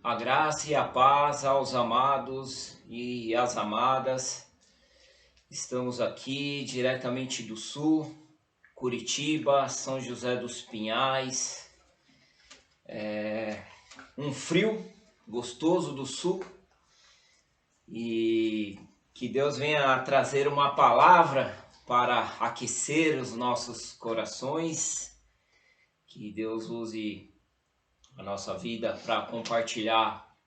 A graça e a paz aos amados e às amadas. Estamos aqui diretamente do Sul, Curitiba, São José dos Pinhais. Um frio gostoso do Sul. E que Deus venha trazer uma palavra para aquecer os nossos corações. Que Deus use a nossa vida para compartilhar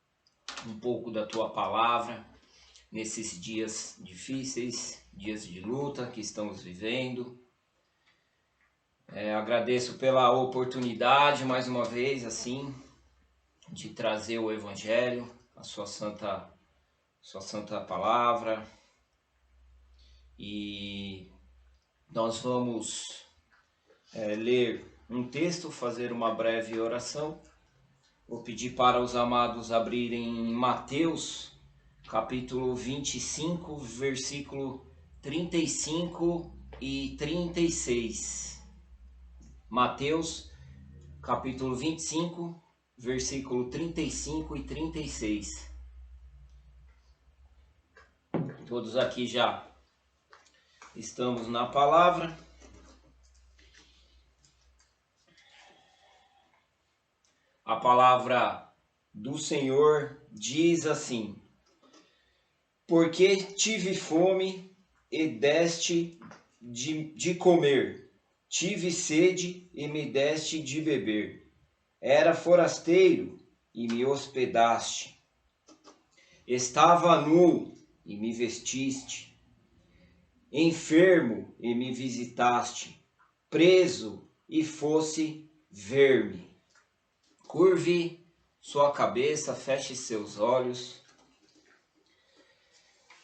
um pouco da tua palavra nesses dias difíceis, dias de luta que estamos vivendo. Agradeço pela oportunidade mais uma vez assim de trazer o Evangelho, a sua santa palavra, e nós vamos ler um texto, fazer uma breve oração. Vou pedir para os amados abrirem Mateus, capítulo 25, versículo 35 e 36. Mateus, capítulo 25, versículo 35 e 36. Todos aqui já estamos na palavra. A palavra do Senhor diz assim: porque tive fome e deste de comer, tive sede e me deste de beber, era forasteiro e me hospedaste, estava nu e me vestiste, enfermo e me visitaste, preso e fosse ver-me. Curve sua cabeça, feche seus olhos.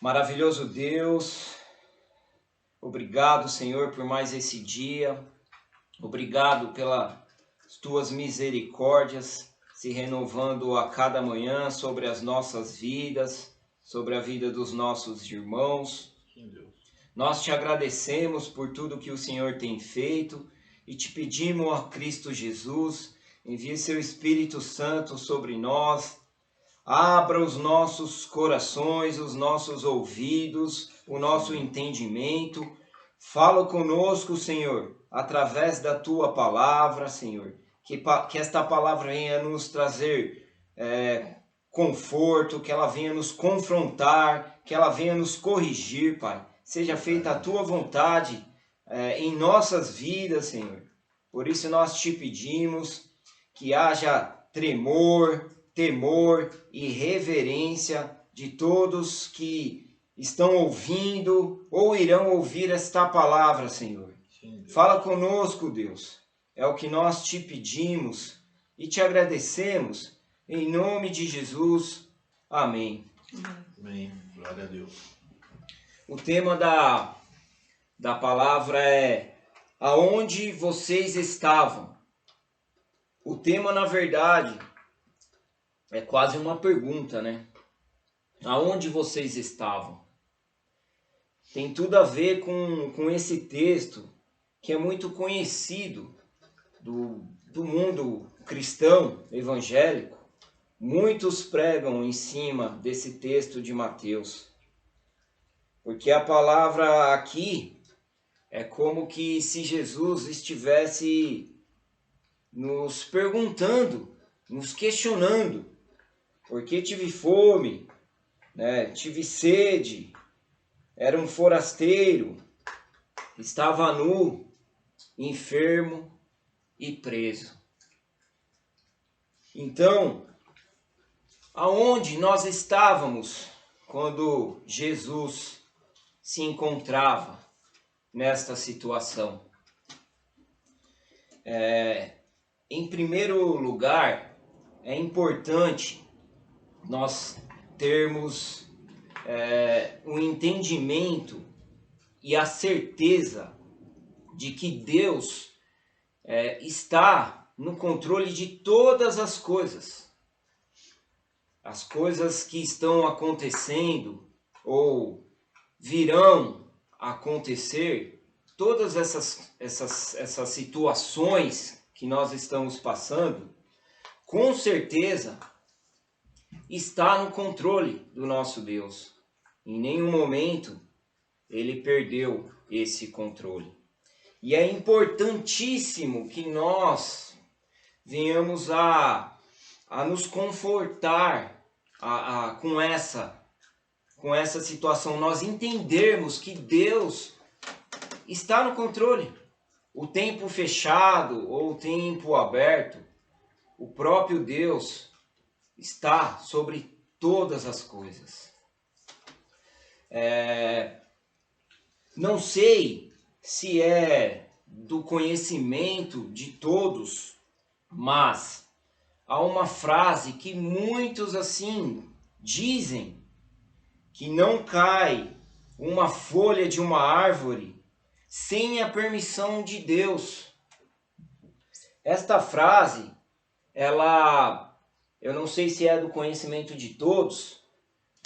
Maravilhoso Deus, obrigado, Senhor, por mais esse dia. Obrigado pelas tuas misericórdias se renovando a cada manhã sobre as nossas vidas, sobre a vida dos nossos irmãos. Nós te agradecemos por tudo que o Senhor tem feito e te pedimos a Cristo Jesus, envie seu Espírito Santo sobre nós, abra os nossos corações, os nossos ouvidos, o nosso entendimento. Fala conosco, Senhor, através da tua palavra, Senhor. Que esta palavra venha nos trazer conforto, que ela venha nos confrontar, que ela venha nos corrigir, Pai. Seja feita a tua vontade em nossas vidas, Senhor. Por isso nós te pedimos que haja tremor, temor e reverência de todos que estão ouvindo ou irão ouvir esta palavra, Senhor. Sim, fala conosco, Deus. É o que nós te pedimos e te agradecemos. Em nome de Jesus. Amém. Amém. Glória a Deus. O tema da palavra é: aonde vocês estavam? O tema, na verdade, é quase uma pergunta, né? Aonde vocês estavam? Tem tudo a ver com esse texto que é muito conhecido do mundo cristão, evangélico. Muitos pregam em cima desse texto de Mateus. Porque a palavra aqui é como que se Jesus estivesse nos perguntando, nos questionando: porque tive fome, tive sede, era um forasteiro, estava nu, enfermo e preso. Então, aonde nós estávamos quando Jesus se encontrava nesta situação? Em primeiro lugar, é importante nós termos o entendimento e a certeza de que Deus está no controle de todas as coisas. As coisas que estão acontecendo ou virão a acontecer, todas essas situações que nós estamos passando, com certeza está no controle do nosso Deus. Em nenhum momento ele perdeu esse controle. E é importantíssimo que nós venhamos a nos confortar com essa situação. Nós entendermos que Deus está no controle. O tempo fechado ou o tempo aberto, o próprio Deus está sobre todas as coisas. Não sei se é do conhecimento de todos, mas há uma frase que muitos assim dizem, que não cai uma folha de uma árvore sem a permissão de Deus. Esta frase, eu não sei se é do conhecimento de todos,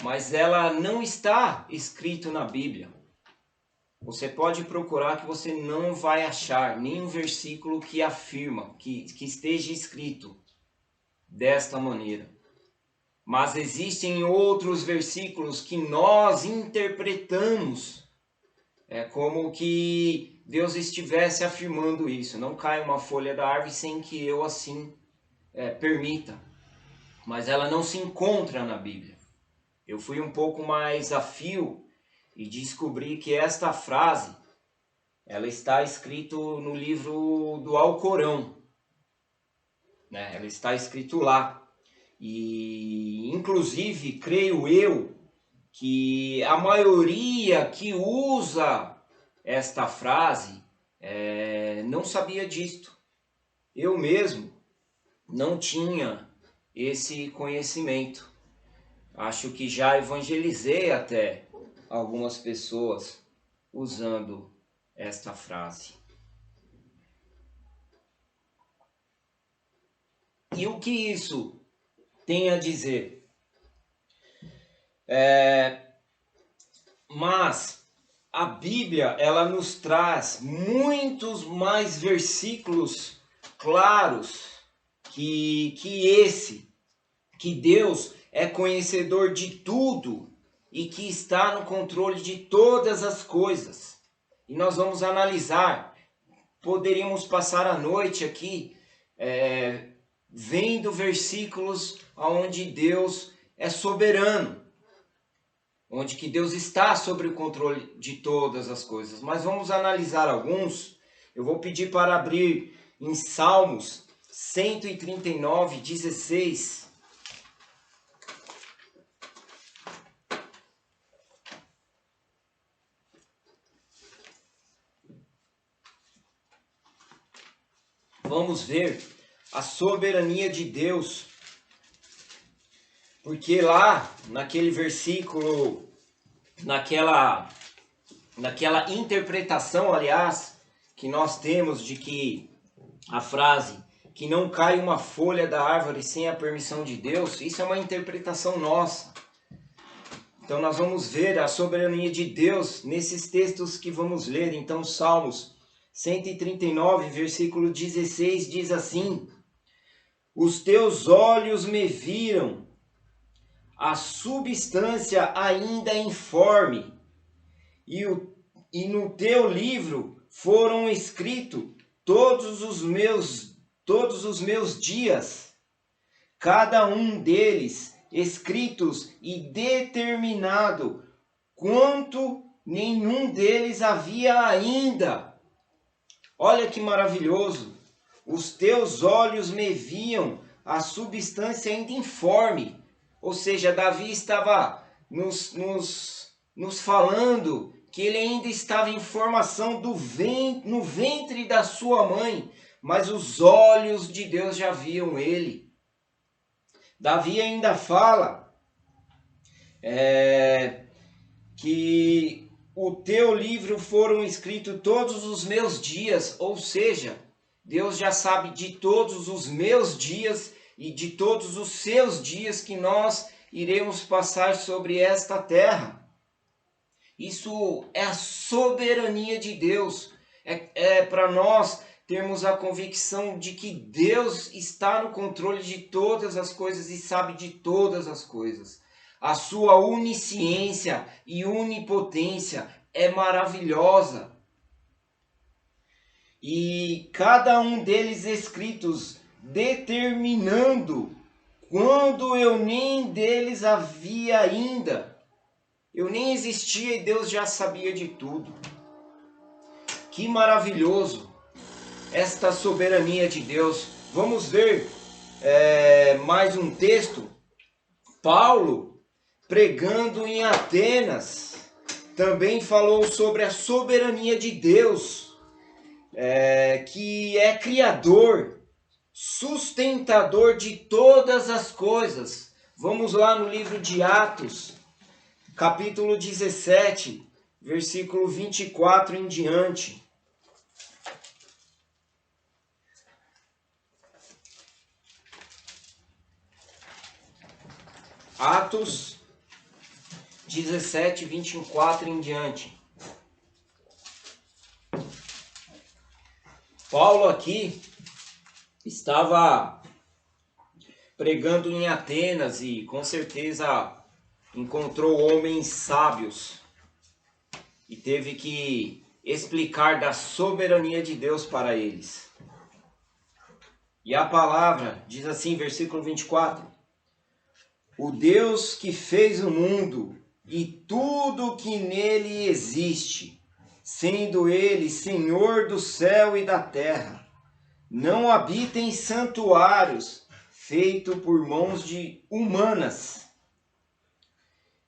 mas ela não está escrita na Bíblia. Você pode procurar que você não vai achar nenhum versículo que afirma, que esteja escrito desta maneira. Mas existem outros versículos que nós interpretamos como que Deus estivesse afirmando isso. Não cai uma folha da árvore sem que eu assim permita. Mas ela não se encontra na Bíblia. Eu fui um pouco mais a fio e descobri que esta frase, ela está escrita no livro do Alcorão. Ela está escrito lá. E, inclusive, creio eu que a maioria que usa esta frase não sabia disto. Eu mesmo não tinha esse conhecimento. Acho que já evangelizei até algumas pessoas usando esta frase. E o que isso tem a dizer? Mas a Bíblia, ela nos traz muitos mais versículos claros que Deus é conhecedor de tudo e que está no controle de todas as coisas. E nós vamos analisar, poderíamos passar a noite aqui vendo versículos onde Deus é soberano, onde que Deus está sobre o controle de todas as coisas. Mas vamos analisar alguns. Eu vou pedir para abrir em Salmos 139, 16. Vamos ver a soberania de Deus. Porque lá, naquele versículo, naquela interpretação, aliás, que nós temos de que a frase, que não cai uma folha da árvore sem a permissão de Deus, isso é uma interpretação nossa. Então nós vamos ver a soberania de Deus nesses textos que vamos ler. Então, Salmos 139, versículo 16, diz assim: os teus olhos me viram, a substância ainda informe, e no teu livro foram escritos todos os meus dias, cada um deles escritos e determinado, quanto nenhum deles havia ainda. Olha que maravilhoso! Os teus olhos me viam, a substância ainda informe. Ou seja, Davi estava nos falando que ele ainda estava em formação no ventre da sua mãe, mas os olhos de Deus já viam ele. Davi ainda fala que o teu livro foram escritos todos os meus dias, ou seja, Deus já sabe de todos os meus dias e de todos os seus dias que nós iremos passar sobre esta terra. Isso é a soberania de Deus. Para nós termos a convicção de que Deus está no controle de todas as coisas e sabe de todas as coisas. A sua onisciência e onipotência é maravilhosa. E cada um deles escritos determinando quando eu nem deles havia ainda. Eu nem existia e Deus já sabia de tudo. Que maravilhoso esta soberania de Deus. Vamos ver mais um texto. Paulo, pregando em Atenas, também falou sobre a soberania de Deus, que é criador, sustentador de todas as coisas. Vamos lá no livro de Atos, capítulo 17, versículo 24 em diante. Atos 17, 24 em diante. Paulo aqui estava pregando em Atenas e com certeza encontrou homens sábios e teve que explicar da soberania de Deus para eles. E a palavra diz assim, versículo 24: o Deus que fez o mundo e tudo que nele existe, sendo ele Senhor do céu e da terra, não habita em santuários feitos por mãos de humanas,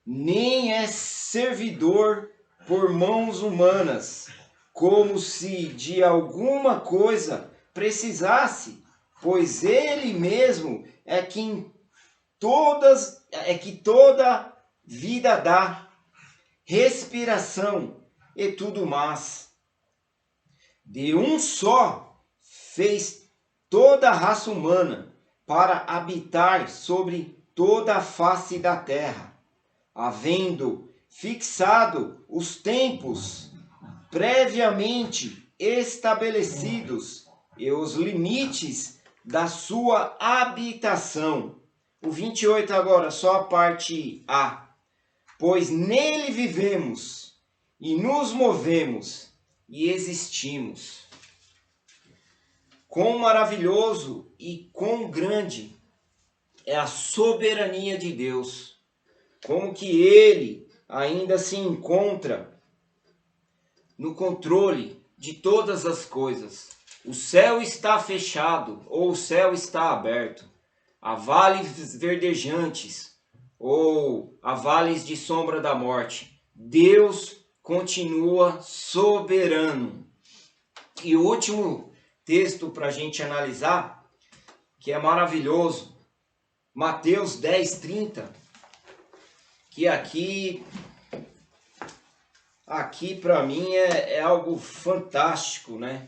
nem é servidor por mãos humanas, como se de alguma coisa precisasse, pois ele mesmo é que toda vida dá, respiração e tudo mais. De um só fez toda a raça humana para habitar sobre toda a face da terra, havendo fixado os tempos previamente estabelecidos e os limites da sua habitação. O 28 agora, só a parte A. Pois nele vivemos e nos movemos e existimos. Quão maravilhoso e quão grande é a soberania de Deus. Como que ele ainda se encontra no controle de todas as coisas. O céu está fechado ou o céu está aberto. Há vales verdejantes ou há vales de sombra da morte. Deus continua soberano. E o último texto para a gente analisar, que é maravilhoso, Mateus 10, 30, que aqui para mim é algo fantástico, né?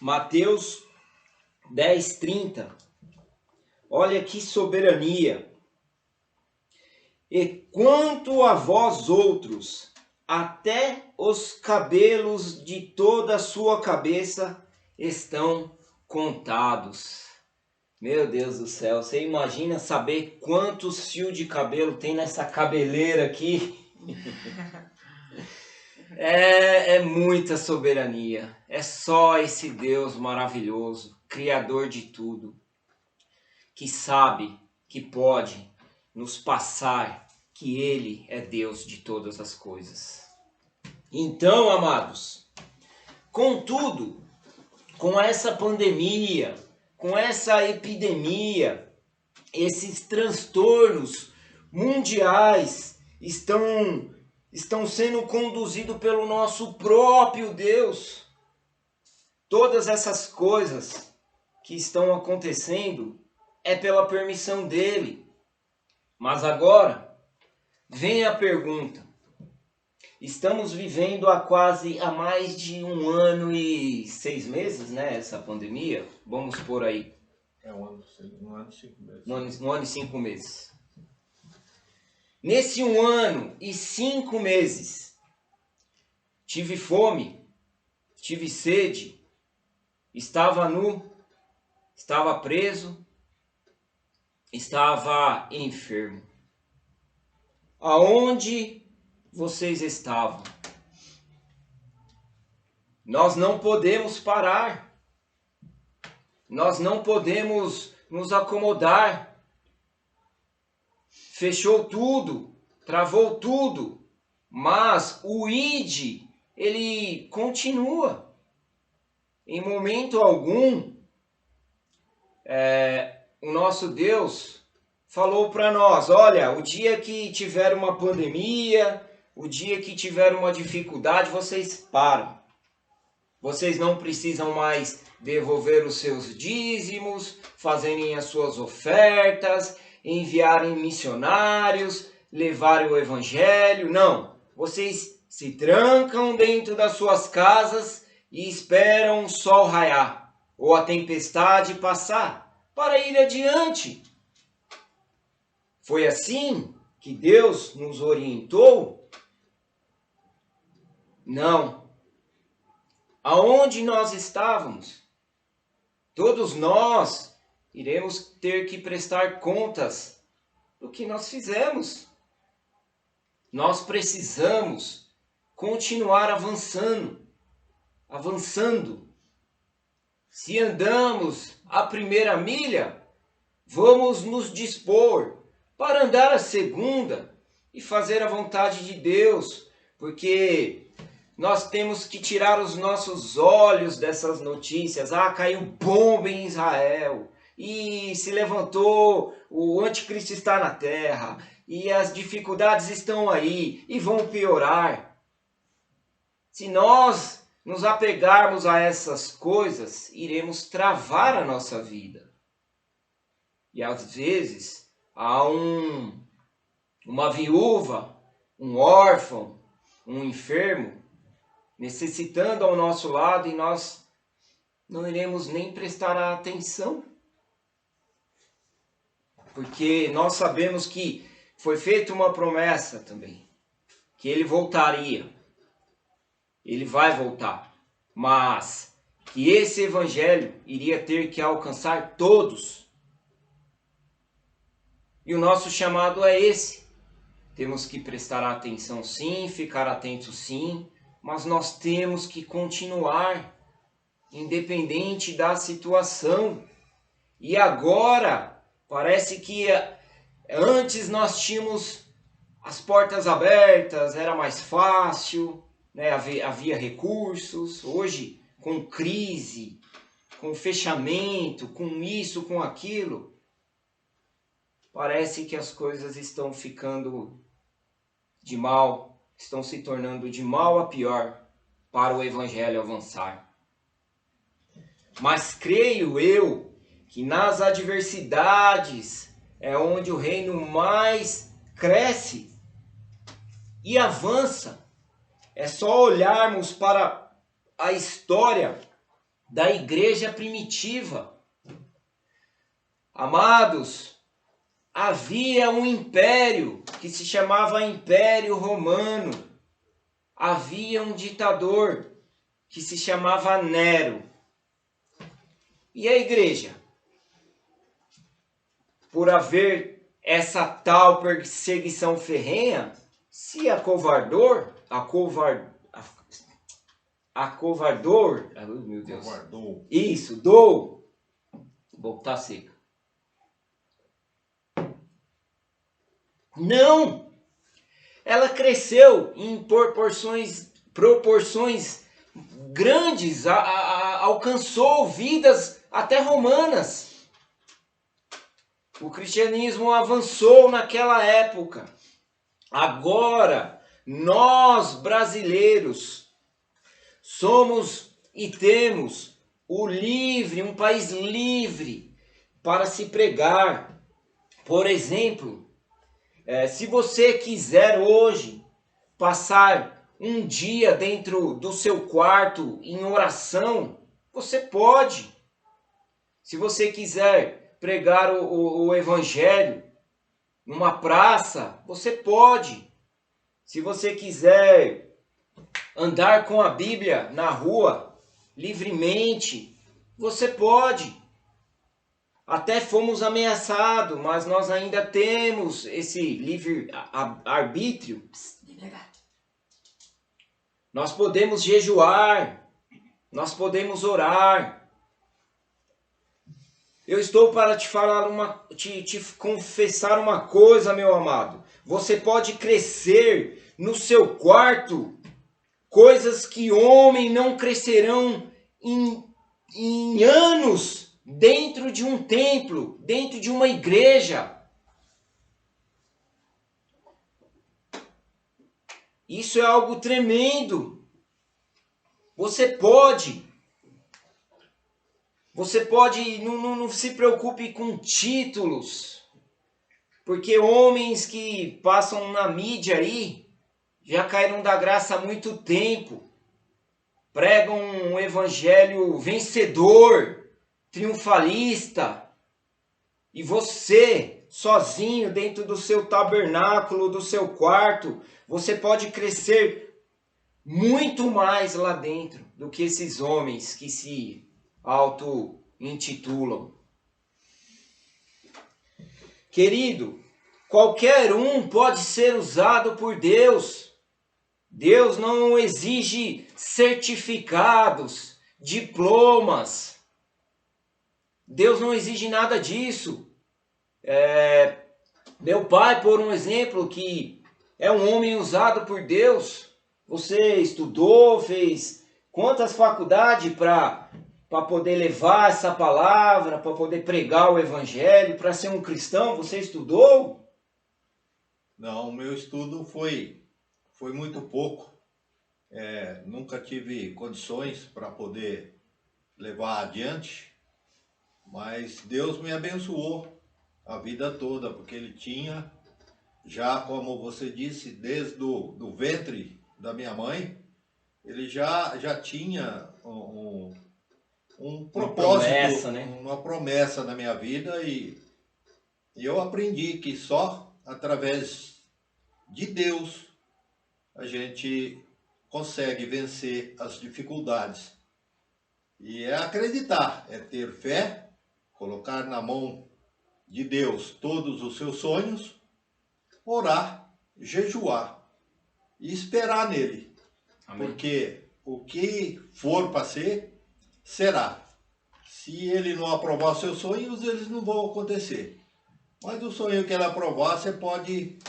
Mateus 10, 30. Olha que soberania. E quanto a vós outros, até os cabelos de toda a sua cabeça estão contados. Meu Deus do céu, você imagina saber quantos fios de cabelo tem nessa cabeleira aqui? É muita soberania. É só esse Deus maravilhoso, Criador de tudo, que sabe, que pode nos passar que Ele é Deus de todas as coisas. Então, amados, contudo, com essa pandemia, com essa epidemia, esses transtornos mundiais estão sendo conduzidos pelo nosso próprio Deus. Todas essas coisas que estão acontecendo é pela permissão dele. Mas agora, vem a pergunta. Estamos vivendo há mais de 1 ano e 6 meses, né? Essa pandemia, vamos por aí. É um ano e 5 meses. Um ano e 5 meses. Nesse 1 ano e 5 meses, tive fome, tive sede, estava nu, estava preso, estava enfermo. Aonde vocês estavam? Nós não podemos parar. Nós não podemos nos acomodar. Fechou tudo, travou tudo, mas o ID, ele continua. Em momento algum, o nosso Deus falou para nós, olha, o dia que tiver uma pandemia, o dia que tiver uma dificuldade, vocês param. Vocês não precisam mais devolver os seus dízimos, fazerem as suas ofertas, enviarem missionários, levarem o evangelho. Não, vocês se trancam dentro das suas casas e esperam o sol raiar ou a tempestade passar para ir adiante. Foi assim que Deus nos orientou? Não. Aonde nós estávamos? Todos nós iremos ter que prestar contas do que nós fizemos. Nós precisamos continuar avançando. Se andamos a primeira milha, vamos nos dispor para andar a segunda e fazer a vontade de Deus, porque nós temos que tirar os nossos olhos dessas notícias. Ah, caiu bomba em Israel. E se levantou, o anticristo está na terra. E as dificuldades estão aí e vão piorar. Se nós nos apegarmos a essas coisas, iremos travar a nossa vida. E às vezes há uma viúva, um órfão, um enfermo, necessitando ao nosso lado e nós não iremos nem prestar atenção. Porque nós sabemos que foi feita uma promessa também, que ele voltaria. Ele vai voltar. Mas que esse evangelho iria ter que alcançar todos. E o nosso chamado é esse. Temos que prestar atenção sim, ficar atentos sim, mas nós temos que continuar, independente da situação. E agora, parece que antes nós tínhamos as portas abertas, era mais fácil, né? Havia recursos. Hoje, com crise, com fechamento, com isso, com aquilo, parece que as coisas estão ficando de mal, estão se tornando de mal a pior para o evangelho avançar. Mas creio eu que nas adversidades é onde o reino mais cresce e avança. É só olharmos para a história da igreja primitiva. Amados, havia um império que se chamava Império Romano. Havia um ditador que se chamava Nero. E a igreja? Por haver essa tal perseguição ferrenha, se acovardou, meu Deus. Acovardou. Isso, vou botar seca. Não! Ela cresceu em proporções grandes, alcançou vidas até romanas. O cristianismo avançou naquela época. Agora, nós brasileiros somos e temos um país livre para se pregar. Por exemplo, se você quiser hoje passar um dia dentro do seu quarto em oração, você pode. Se você quiser pregar o evangelho numa praça, você pode. Se você quiser andar com a Bíblia na rua, livremente, você pode. Até fomos ameaçados, mas nós ainda temos esse livre-arbítrio. Nós podemos jejuar, nós podemos orar. Eu estou para te falar te confessar uma coisa, meu amado. Você pode crescer no seu quarto coisas que homem não crescerão em anos dentro de um templo, dentro de uma igreja. Isso é algo tremendo. Você pode, não se preocupe com títulos, porque homens que passam na mídia aí já caíram da graça há muito tempo, pregam um evangelho vencedor, triunfalista, e você, sozinho, dentro do seu tabernáculo, do seu quarto, você pode crescer muito mais lá dentro do que esses homens que se auto-intitulam. Querido, qualquer um pode ser usado por Deus. Deus não exige certificados, diplomas. Deus não exige nada disso. Meu pai, por um exemplo, que é um homem usado por Deus. Você estudou, fez quantas faculdades para poder levar essa palavra, para poder pregar o evangelho, para ser um cristão? Você estudou? Não, o meu estudo foi muito pouco. Nunca tive condições para poder levar adiante, mas Deus me abençoou a vida toda, porque Ele tinha, já como você disse, desde do ventre da minha mãe, Ele já tinha um propósito, uma promessa na minha vida, e eu aprendi que só através de Deus a gente consegue vencer as dificuldades. E é acreditar, é ter fé, colocar na mão de Deus todos os seus sonhos, orar, jejuar e esperar nele. Amém. Porque o que for para ser, será. Se ele não aprovar os seus sonhos, eles não vão acontecer. Mas o sonho que ele aprovar, você pode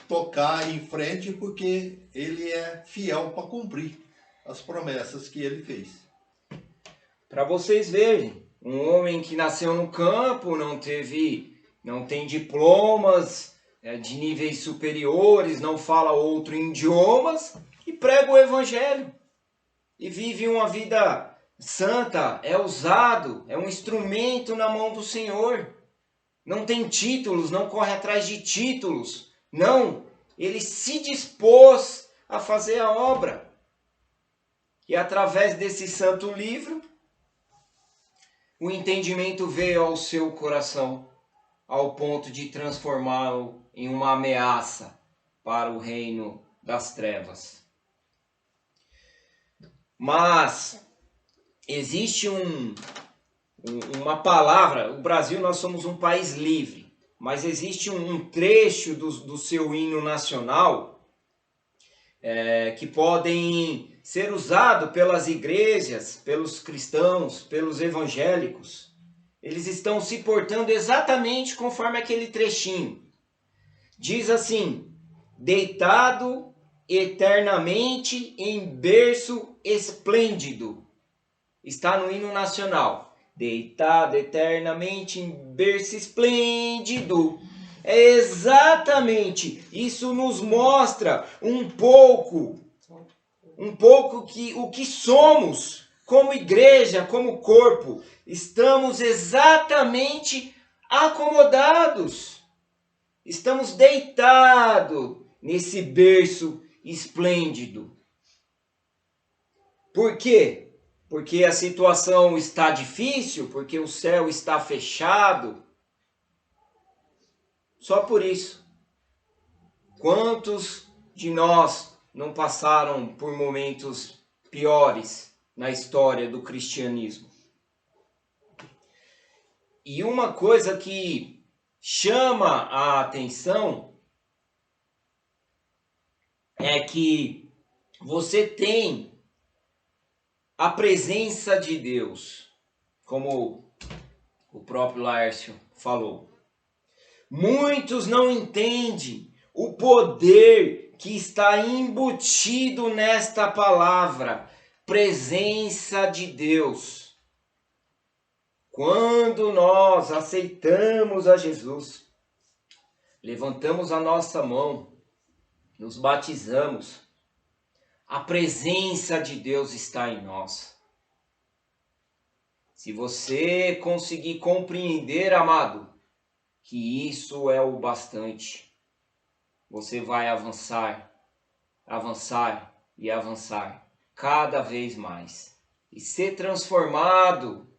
tocar em frente, porque ele é fiel para cumprir as promessas que ele fez. Para vocês verem, um homem que nasceu no campo, não tem diplomas de níveis superiores, não fala outros idiomas, e prega o evangelho. E vive uma vida santa, é usado, é um instrumento na mão do Senhor. Não tem títulos, não corre atrás de títulos. Não, ele se dispôs a fazer a obra. E através desse santo livro, o entendimento veio ao seu coração, ao ponto de transformá-lo em uma ameaça para o reino das trevas. Mas existe uma palavra, o Brasil, nós somos um país livre, mas existe um trecho do seu hino nacional que podem ser usado pelas igrejas, pelos cristãos, pelos evangélicos. Eles estão se portando exatamente conforme aquele trechinho. Diz assim: deitado eternamente em berço esplêndido. Está no hino nacional. Deitado eternamente em berço esplêndido. É exatamente, isso nos mostra um pouco o que somos como igreja, como corpo. Estamos exatamente acomodados. Estamos deitados nesse berço esplêndido. Por quê? porque a situação está difícil, porque o céu está fechado. Só por isso. Quantos de nós não passaram por momentos piores na história do cristianismo? E uma coisa que chama a atenção é que você tem a presença de Deus, como o próprio Laércio falou. Muitos não entendem o poder que está embutido nesta palavra, presença de Deus. Quando nós aceitamos a Jesus, levantamos a nossa mão, nos batizamos, a presença de Deus está em nós. Se você conseguir compreender, amado, que isso é o bastante, você vai avançar, avançar e avançar cada vez mais e ser transformado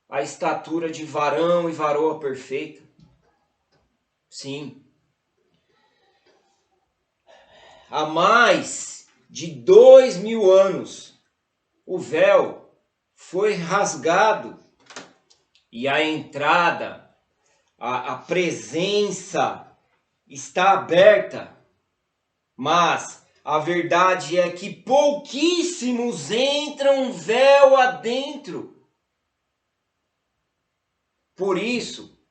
à estatura de varão e varoa perfeita. Sim. Há mais de 2000 anos, o véu foi rasgado e a entrada, a presença está aberta, mas a verdade é que pouquíssimos entram véu adentro. Por isso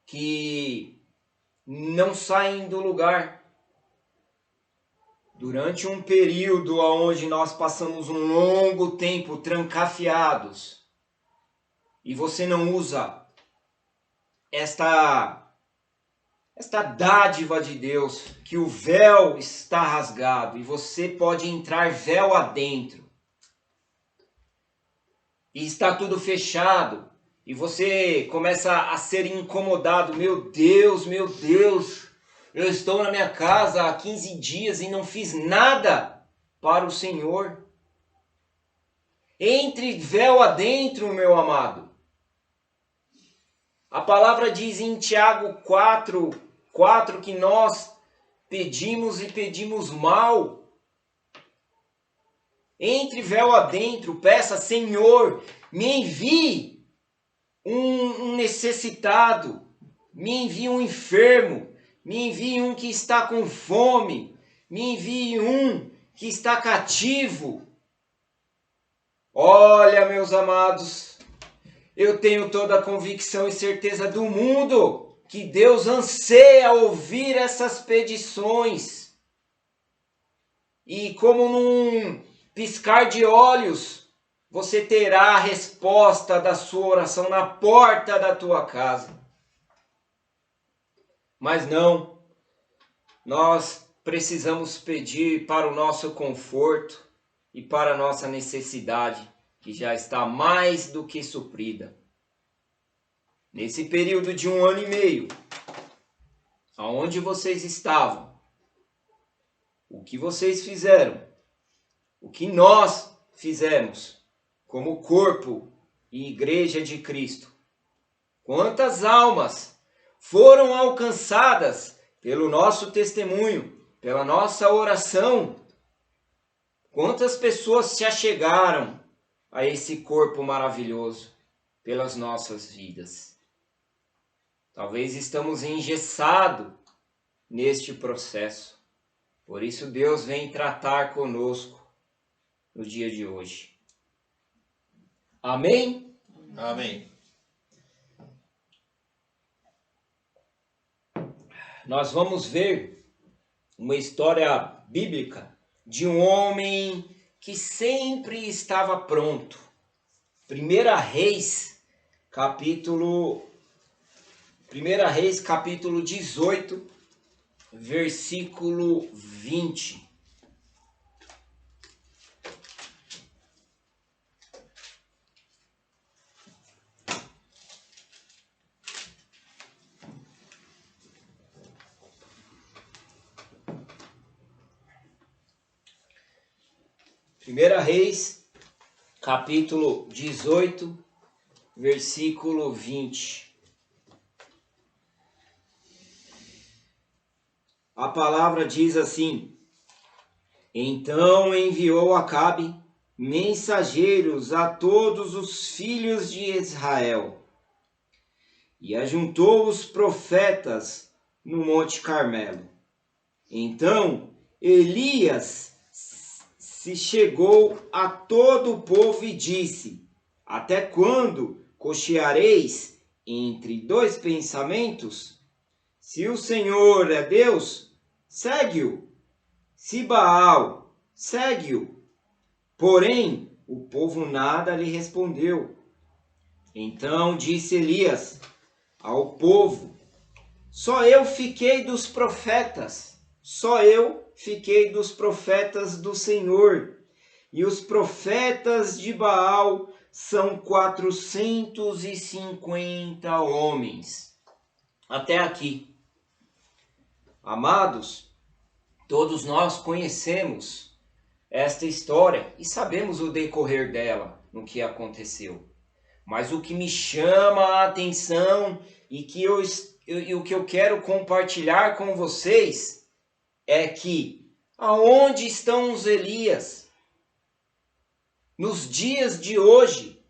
que não saem do lugar. Durante um período onde nós passamos um longo tempo trancafiados e você não usa esta dádiva de Deus, que o véu está rasgado e você pode entrar véu adentro. E está tudo fechado e você começa a ser incomodado. Meu Deus, eu estou na minha casa há 15 dias e não fiz nada para o Senhor. Entre véu adentro, meu amado. A palavra diz em Tiago 4 que nós pedimos e pedimos mal. Entre véu adentro, peça, Senhor, me envie um necessitado, me envie um enfermo, me envie um que está com fome, me envie um que está cativo. Olha, meus amados, eu tenho toda a convicção e certeza do mundo que Deus anseia ouvir essas petições. E como num piscar de olhos, você terá a resposta da sua oração na porta da tua casa. Mas não, nós precisamos pedir para o nosso conforto e para a nossa necessidade, que já está mais do que suprida. Nesse período de 1 ano e meio, aonde vocês estavam, o que vocês fizeram, o que nós fizemos como corpo e igreja de Cristo. Quantas almas foram alcançadas pelo nosso testemunho, pela nossa oração. Quantas pessoas se achegaram a esse corpo maravilhoso pelas nossas vidas. Talvez estamos engessados neste processo. Por isso Deus vem tratar conosco no dia de hoje. Amém? Amém. Nós vamos ver uma história bíblica de um homem que sempre estava pronto. 1 Reis, capítulo 18, versículo 20. Primeira Reis capítulo 18, versículo 20. A palavra diz assim: Então enviou Acabe mensageiros a todos os filhos de Israel, e ajuntou os profetas no Monte Carmelo. Então Elias se chegou a todo o povo e disse: Até quando cocheareis entre dois pensamentos? Se o Senhor é Deus, segue-o. Se Baal, segue-o. Porém, o povo nada lhe respondeu. Então disse Elias ao povo: Só eu fiquei dos profetas, só eu fiquei dos profetas do Senhor. E os profetas de Baal são 450 homens. Até aqui. Amados, todos nós conhecemos esta história e sabemos o decorrer dela, no que aconteceu. Mas o que me chama a atenção e o que eu quero compartilhar com vocês é que aonde estão os Elias? Nos dias de hoje,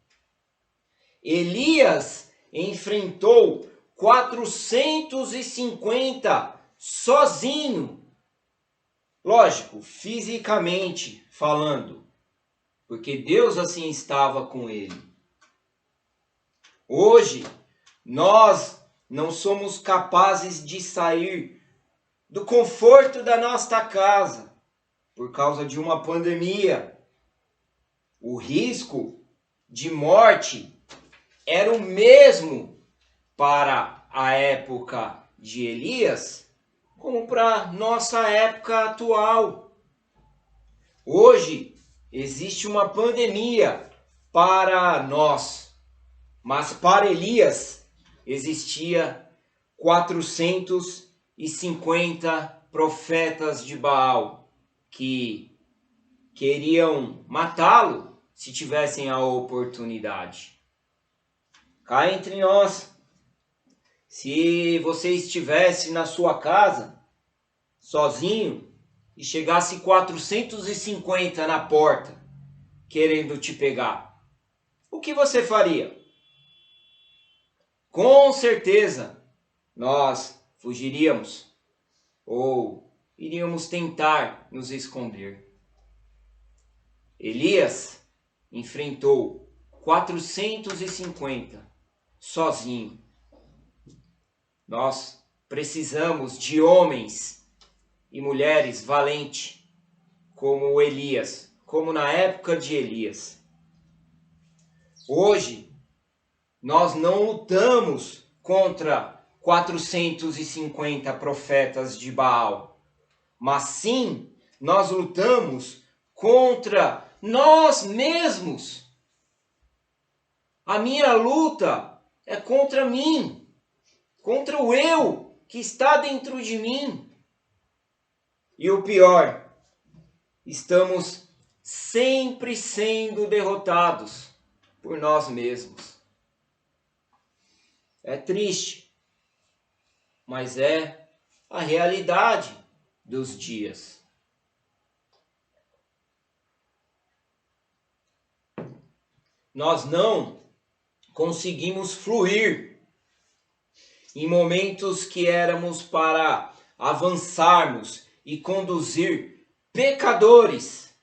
Elias enfrentou 450 sozinho. Lógico, fisicamente falando, porque Deus assim estava com ele. Hoje, nós não somos capazes de sair do conforto da nossa casa por causa de uma pandemia. O risco de morte era o mesmo para a época de Elias como para nossa época atual. Hoje existe uma pandemia para nós, mas para Elias existia 450 profetas de Baal que queriam matá-lo se tivessem a oportunidade. Cá entre nós, se você estivesse na sua casa, sozinho, e chegasse 450 na porta, querendo te pegar, o que você faria? Com certeza, nós fugiríamos, ou iríamos tentar nos esconder. Elias enfrentou 450 sozinho. Nós precisamos de homens e mulheres valentes como Elias, como na época de Elias. Hoje, nós não lutamos contra 450 profetas de Baal, mas sim nós lutamos contra nós mesmos. A minha luta é contra mim, contra o eu que está dentro de mim. E o pior, estamos sempre sendo derrotados por nós mesmos. É triste, mas é a realidade dos dias. Nós não conseguimos fluir em momentos que éramos para avançarmos e conduzir pecadores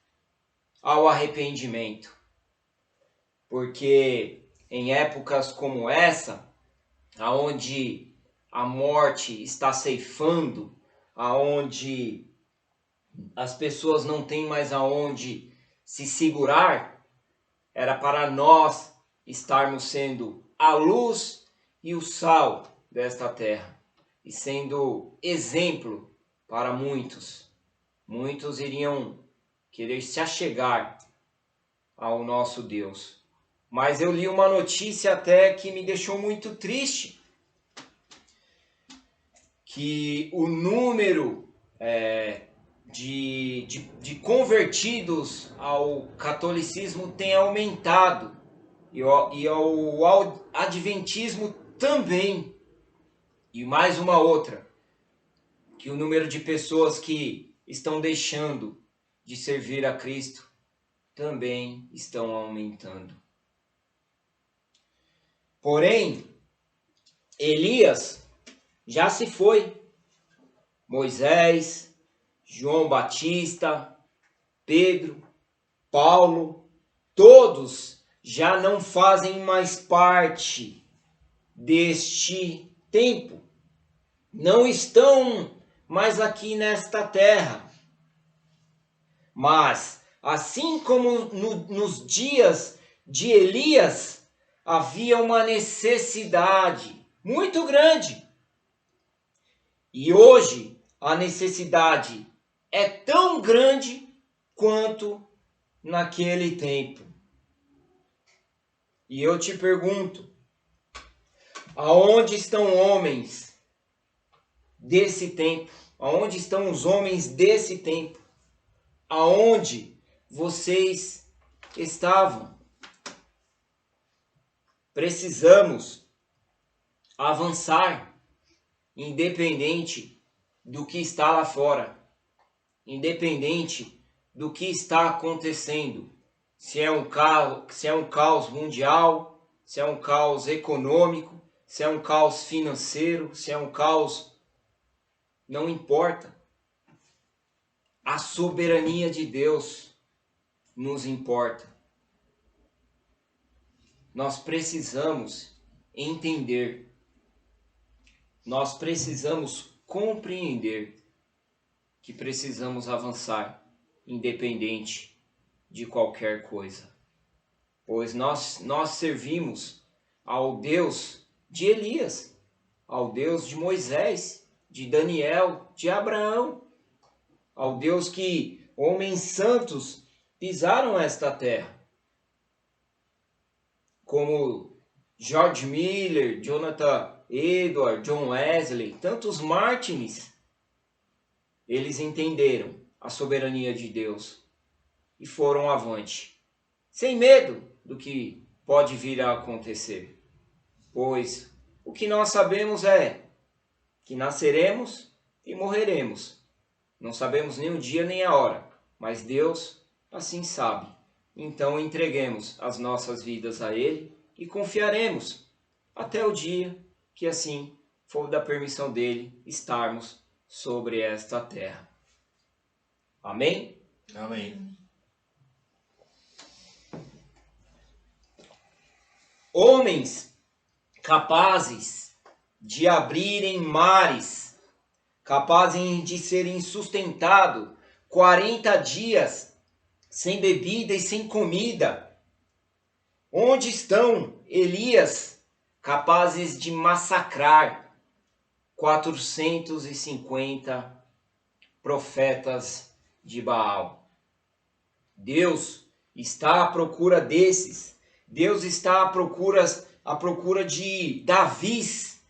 ao arrependimento. Porque em épocas como essa, aonde a morte está ceifando, aonde as pessoas não têm mais aonde se segurar, era para nós estarmos sendo a luz e o sal desta terra e sendo exemplo para muitos. Muitos iriam querer se achegar ao nosso Deus. Mas eu li uma notícia até que me deixou muito triste, que o número de convertidos ao catolicismo tem aumentado, e ao adventismo também. E mais uma outra, que o número de pessoas que estão deixando de servir a Cristo também estão aumentando. Porém, Elias já se foi. Moisés, João Batista, Pedro, Paulo, todos já não fazem mais parte deste tempo. Não estão mais aqui nesta terra. Mas, assim como nos dias de Elias, havia uma necessidade muito grande. E hoje a necessidade é tão grande quanto naquele tempo. E eu te pergunto, aonde estão homens desse tempo? Aonde estão os homens desse tempo? Aonde vocês estavam? Precisamos avançar, independente do que está lá fora, independente do que está acontecendo, se é um caos mundial, se é um caos econômico, se é um caos financeiro, se é um caos, não importa. A soberania de Deus nos importa. Nós precisamos entender, nós precisamos compreender que precisamos avançar, independente de qualquer coisa. Pois nós servimos ao Deus de Elias, ao Deus de Moisés, de Daniel, de Abraão, ao Deus que homens santos pisaram esta terra, como George Miller, Jonathan Edwards, John Wesley, tantos mártires. Eles entenderam a soberania de Deus e foram avante, sem medo do que pode vir a acontecer. Pois o que nós sabemos é que nasceremos e morreremos. Não sabemos nem o dia nem a hora, mas Deus assim sabe. Então entreguemos as nossas vidas a Ele e confiaremos até o dia que assim for da permissão dEle estarmos sobre esta terra. Amém? Amém. Homens capazes de abrirem mares, capazes de serem sustentados 40 dias sem bebida e sem comida. Onde estão Elias, capazes de massacrar 450 profetas de Baal? Deus está à procura desses. Deus está à procura de Davis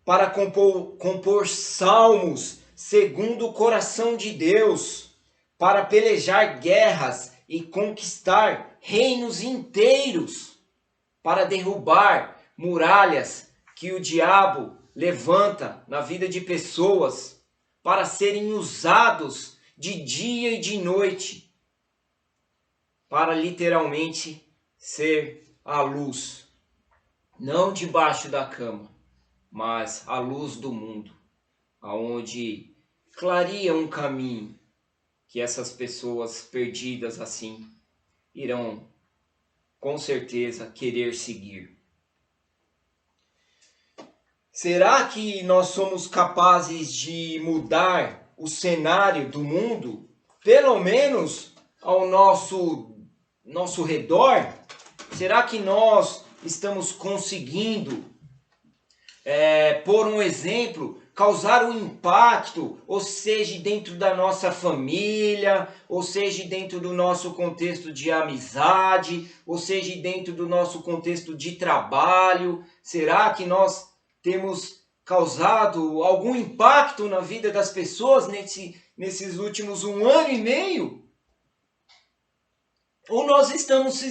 para compor salmos segundo o coração de Deus, para pelejar guerras e conquistar reinos inteiros, para derrubar muralhas que o diabo levanta na vida de pessoas, para serem usados de dia e de noite, para literalmente ser a luz, não debaixo da cama, mas a luz do mundo, aonde clareia um caminho que essas pessoas perdidas assim irão com certeza querer seguir. Será que nós somos capazes de mudar o cenário do mundo, pelo menos ao nosso redor? Será que nós estamos conseguindo, por um exemplo, causar um impacto, ou seja, dentro da nossa família, ou seja, dentro do nosso contexto de amizade, ou seja, dentro do nosso contexto de trabalho? Será que nós temos causado algum impacto na vida das pessoas nesses últimos 1 ano e meio? Ou nós estamos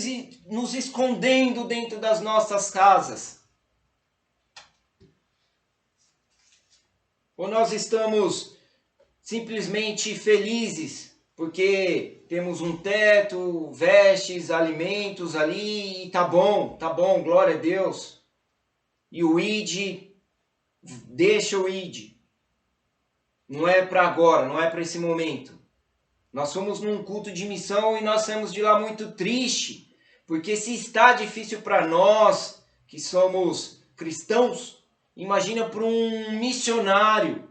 nos escondendo dentro das nossas casas? Ou nós estamos simplesmente felizes porque temos um teto, vestes, alimentos ali e tá bom, glória a Deus. E o ID, deixa o ID. Não é para agora, não é para esse momento. Nós fomos num culto de missão e nós saímos de lá muito triste, porque se está difícil para nós, que somos cristãos, imagina para um missionário,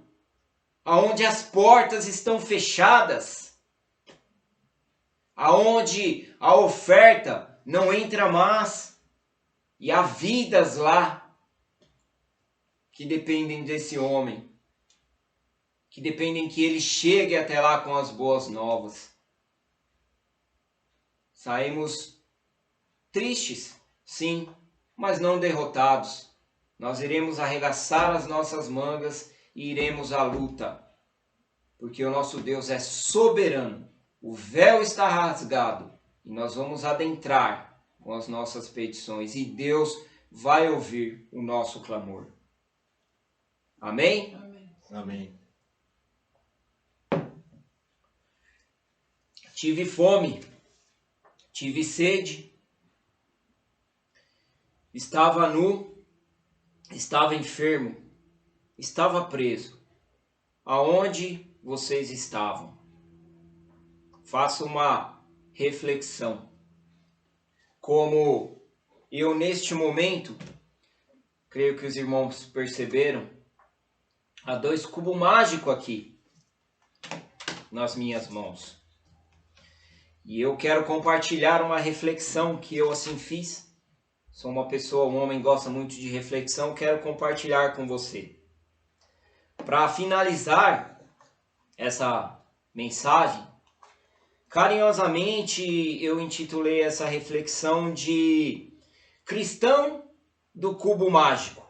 aonde as portas estão fechadas, aonde a oferta não entra mais, e há vidas lá que dependem desse homem, que dependem que ele chegue até lá com as boas novas. Saímos tristes, sim, mas não derrotados. Nós iremos arregaçar as nossas mangas e iremos à luta, porque o nosso Deus é soberano. O véu está rasgado e nós vamos adentrar com as nossas petições e Deus vai ouvir o nosso clamor. Amém? Amém. Amém. Tive fome, tive sede, estava nu, estava enfermo, estava preso. Aonde vocês estavam? Faça uma reflexão. Como eu neste momento, creio que os irmãos perceberam, há 2 cubos mágicos aqui nas minhas mãos. E eu quero compartilhar uma reflexão que eu assim fiz. Sou uma pessoa, um homem que gosta muito de reflexão, quero compartilhar com você. Para finalizar essa mensagem, carinhosamente eu intitulei essa reflexão de Cristão do Cubo Mágico.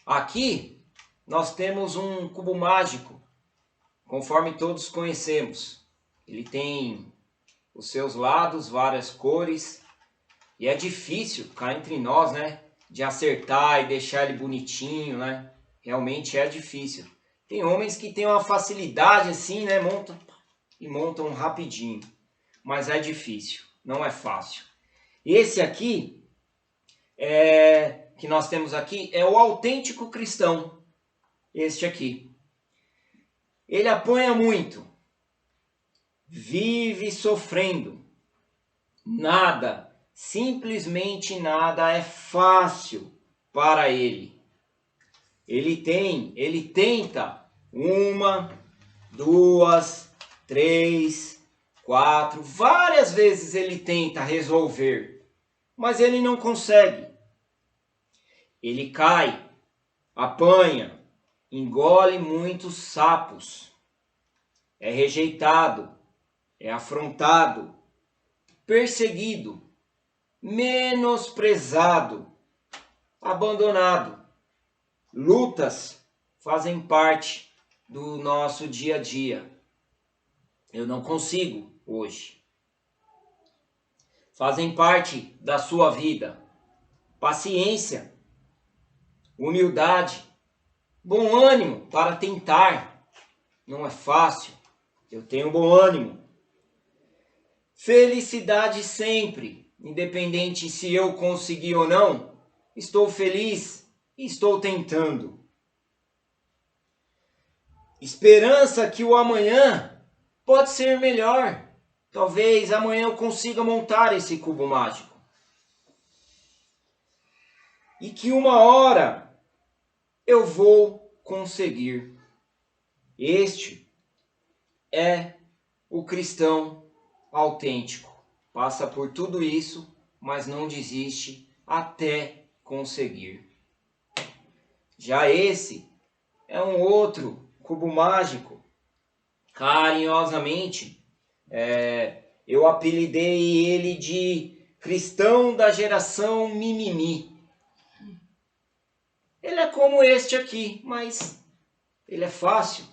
Aqui nós temos um cubo mágico, conforme todos conhecemos. Ele tem os seus lados, várias cores, e é difícil cá entre nós, né, de acertar e deixar ele bonitinho, né? Realmente é difícil. Tem homens que têm uma facilidade assim, né, montam rapidinho, mas é difícil, não é fácil. Esse aqui que nós temos aqui é o autêntico cristão. Este aqui. Ele apanha muito. Vive sofrendo. Nada, simplesmente nada é fácil para ele. Ele tenta 1, 2, 3, 4, várias vezes ele tenta resolver, mas ele não consegue. Ele cai, apanha, engole muitos sapos, é rejeitado, é afrontado, perseguido, menosprezado, abandonado. Lutas fazem parte do nosso dia a dia. Eu não consigo hoje. Fazem parte da sua vida. Paciência, humildade, bom ânimo para tentar. Não é fácil. Eu tenho bom ânimo. Felicidade sempre, independente se eu conseguir ou não. Estou feliz e estou tentando. Esperança que o amanhã pode ser melhor. Talvez amanhã eu consiga montar esse cubo mágico. E que uma hora eu vou conseguir. Este é o cristão autêntico. Passa por tudo isso, mas não desiste até conseguir. Já esse é um outro cubo mágico. Carinhosamente, eu apelidei ele de cristão da geração mimimi. ele é como este aqui, mas ele é fácil,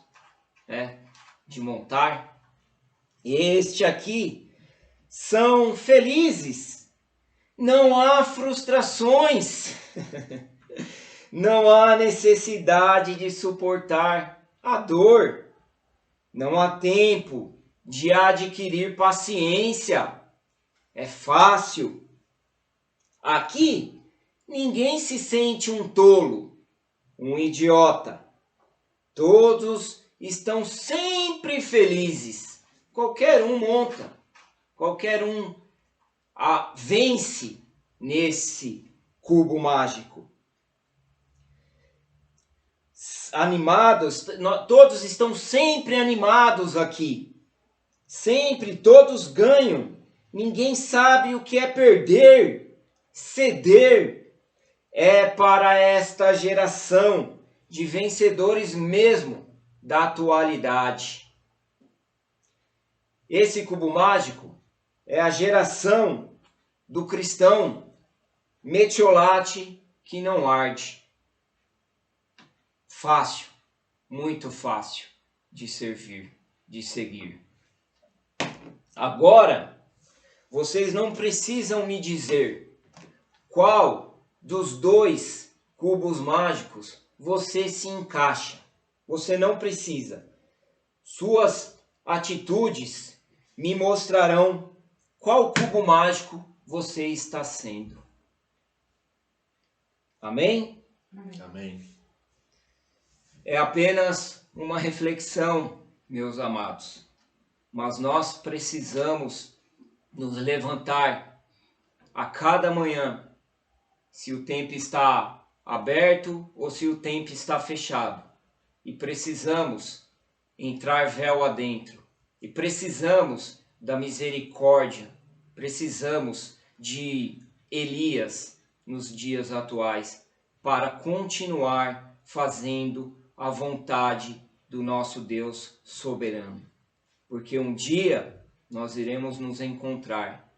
né, de montar. Este aqui são felizes, não há frustrações, não há necessidade de suportar a dor, não há tempo de adquirir paciência, é fácil. Aqui, ninguém se sente um tolo, um idiota. Todos estão sempre felizes. Qualquer um monta, qualquer um vence nesse cubo mágico. Animados, todos estão sempre animados aqui. Sempre todos ganham. Ninguém sabe o que é perder, ceder. É para esta geração de vencedores mesmo da atualidade. Esse cubo mágico é a geração do cristão metiolate que não arde. Fácil, muito fácil de servir, de seguir. Agora, vocês não precisam me dizer qual dos dois cubos mágicos você se encaixa. Você não precisa. Suas atitudes me mostrarão qual cubo mágico você está sendo. Amém? Amém. É apenas uma reflexão, meus amados. Mas nós precisamos nos levantar a cada manhã, se o tempo está aberto ou se o tempo está fechado. E precisamos entrar véu adentro. E precisamos da misericórdia. Precisamos de Elias nos dias atuais para continuar fazendo a vontade do nosso Deus soberano. Porque um dia nós iremos nos encontrar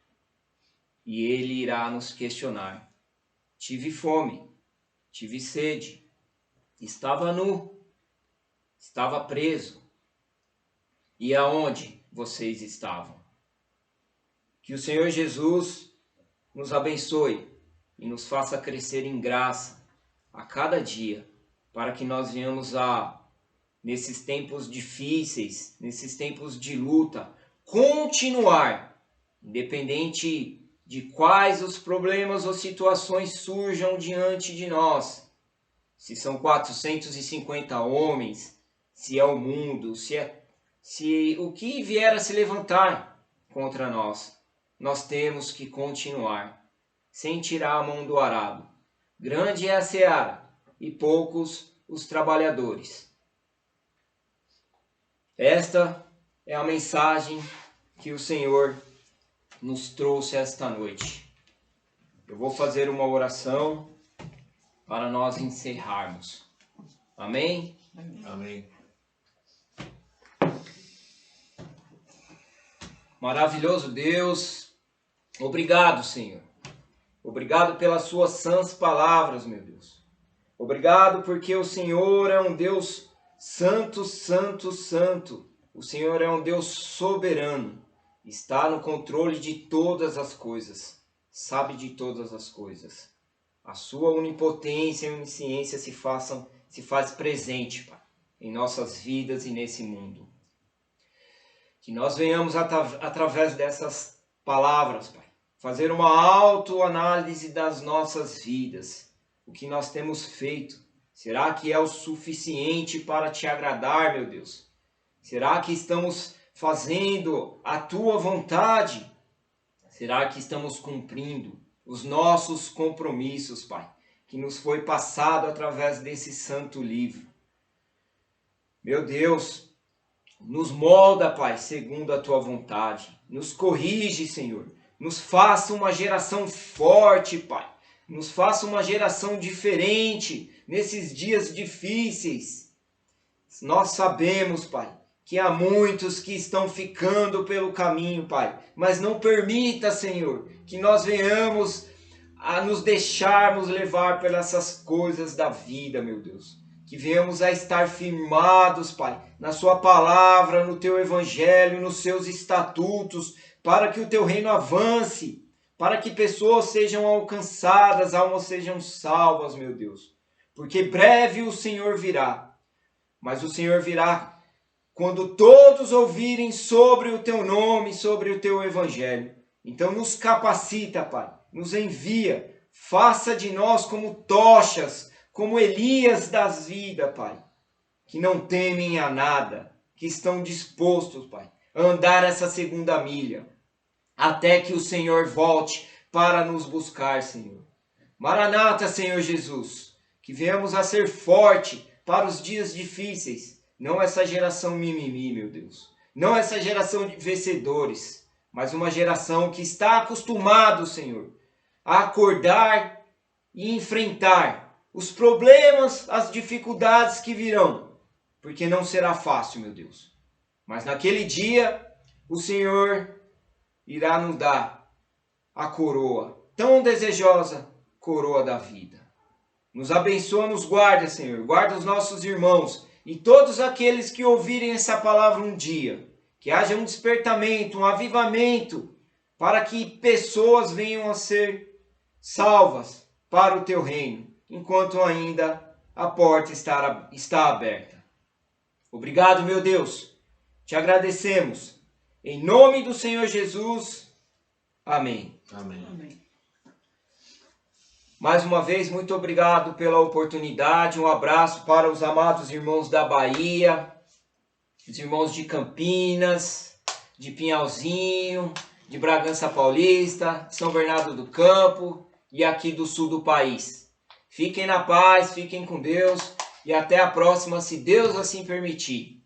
e Ele irá nos questionar. Tive fome, tive sede, estava nu, estava preso. E aonde vocês estavam? Que o Senhor Jesus nos abençoe e nos faça crescer em graça a cada dia, para que nós venhamos nesses tempos difíceis, nesses tempos de luta, continuar, independente de quais os problemas ou situações surjam diante de nós. Se são 450 homens, se é o mundo, se o que vier a se levantar contra nós, nós temos que continuar, sem tirar a mão do arado. Grande é a seara e poucos os trabalhadores. Esta é a mensagem que o Senhor nos trouxe esta noite. Eu vou fazer uma oração para nós encerrarmos. Amém? Amém. Maravilhoso Deus, obrigado, Senhor. Obrigado pelas suas sãs palavras, meu Deus. Obrigado porque o Senhor é um Deus santo, santo, santo. O Senhor é um Deus soberano. Está no controle de todas as coisas. Sabe de todas as coisas. A sua onipotência e onisciência se faz presente, Pai, em nossas vidas e nesse mundo. Que nós venhamos, através dessas palavras, Pai, fazer uma autoanálise das nossas vidas. O que nós temos feito, será que é o suficiente para te agradar, meu Deus? Será que estamos fazendo a tua vontade? Será que estamos cumprindo os nossos compromissos, Pai, que nos foi passado através desse santo livro? Meu Deus, nos molda, Pai, segundo a tua vontade. Nos corrige, Senhor. Nos faça uma geração forte, Pai. Nos faça uma geração diferente nesses dias difíceis. Nós sabemos, Pai, que há muitos que estão ficando pelo caminho, Pai. Mas não permita, Senhor, que nós venhamos a nos deixarmos levar pelas essas coisas da vida, meu Deus. Que venhamos a estar firmados, Pai, na sua palavra, no teu evangelho, nos seus estatutos, para que o teu reino avance, para que pessoas sejam alcançadas, almas sejam salvas, meu Deus. Porque breve o Senhor virá, mas o Senhor virá quando todos ouvirem sobre o teu nome, sobre o teu evangelho. Então nos capacita, Pai, nos envia, faça de nós como tochas, como Elias das vidas, Pai, que não temem a nada, que estão dispostos, Pai, a andar essa segunda milha, até que o Senhor volte para nos buscar, Senhor. Maranata, Senhor Jesus, que venhamos a ser forte para os dias difíceis, não essa geração mimimi, meu Deus, não essa geração de vencedores, mas uma geração que está acostumado, Senhor, a acordar e enfrentar os problemas, as dificuldades que virão, porque não será fácil, meu Deus. Mas naquele dia, o Senhor irá nos dar a coroa, tão desejosa coroa da vida. Nos abençoa, nos guarda, Senhor. Guarda os nossos irmãos e todos aqueles que ouvirem essa palavra um dia. Que haja um despertamento, um avivamento, para que pessoas venham a ser salvas para o teu reino, enquanto ainda a porta está aberta. Obrigado, meu Deus. Te agradecemos. Em nome do Senhor Jesus. Amém. Amém. Amém. Mais uma vez, muito obrigado pela oportunidade. Um abraço para os amados irmãos da Bahia, os irmãos de Campinas, de Pinhalzinho, de Bragança Paulista, São Bernardo do Campo e aqui do sul do país. Fiquem na paz, fiquem com Deus e até a próxima, se Deus assim permitir.